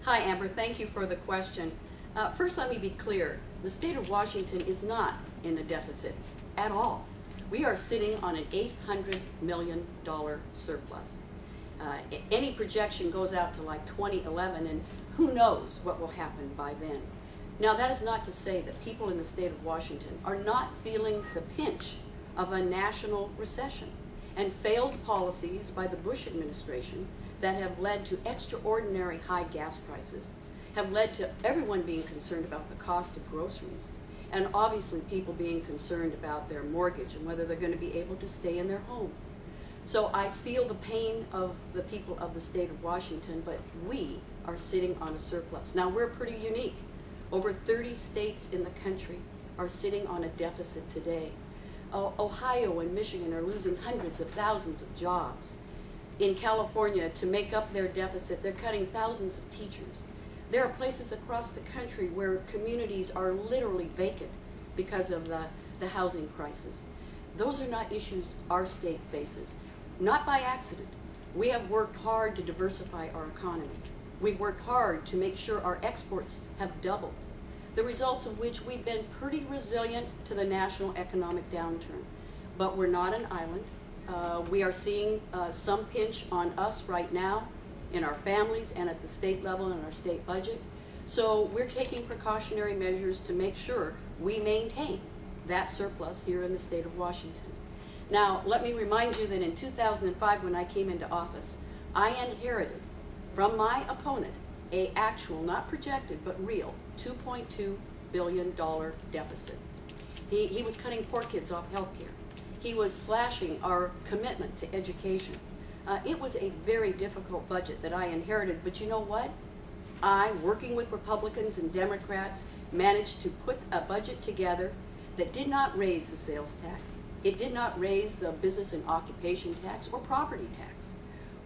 Hi, Amber. Thank you for the question. First, let me be clear. The state of Washington is not in a deficit at all. We are sitting on an $800 million surplus. Any projection goes out to like 2011, and who knows what will happen by then. Now, that is not to say that people in the state of Washington are not feeling the pinch of a national recession and failed policies by the Bush administration that have led to extraordinary high gas prices, have led to everyone being concerned about the cost of groceries, and obviously people being concerned about their mortgage and whether they're going to be able to stay in their home. So I feel the pain of the people of the state of Washington, but we are sitting on a surplus. Now, we're pretty unique. Over 30 states in the country are sitting on a deficit today. Ohio and Michigan are losing hundreds of thousands of jobs. In California, to make up their deficit, they're cutting thousands of teachers. There are places across the country where communities are literally vacant because of the housing crisis. Those are not issues our state faces, not by accident. We have worked hard to diversify our economy. We've worked hard to make sure our exports have doubled, the results of which we've been pretty resilient to the national economic downturn. But we're not an island. We are seeing some pinch on us right now in our families and at the state level in our state budget. So we're taking precautionary measures to make sure we maintain that surplus here in the state of Washington. Now, let me remind you that in 2005, when I came into office, I inherited from my opponent a actual, not projected, but real, $2.2 billion deficit. He was cutting poor kids off health care. He was slashing our commitment to education. It was a very difficult budget that I inherited, but you know what? I, working with Republicans and Democrats, managed to put a budget together that did not raise the sales tax. It did not raise the business and occupation tax or property tax.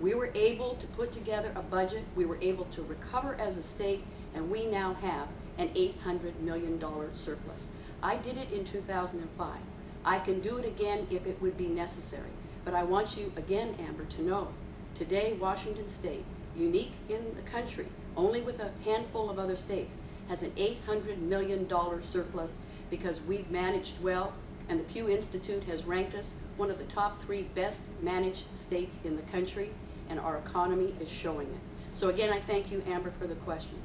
We were able to put together a budget, we were able to recover as a state, and we now have an $800 million surplus. I did it in 2005. I can do it again if it would be necessary. But I want you, again, Amber, to know, today Washington State, unique in the country, only with a handful of other states, has an $800 million surplus because we've managed well, and the Pew Institute has ranked us one of the top 3 best managed states in the country, and our economy is showing it. So again, I thank you, Amber, for the question.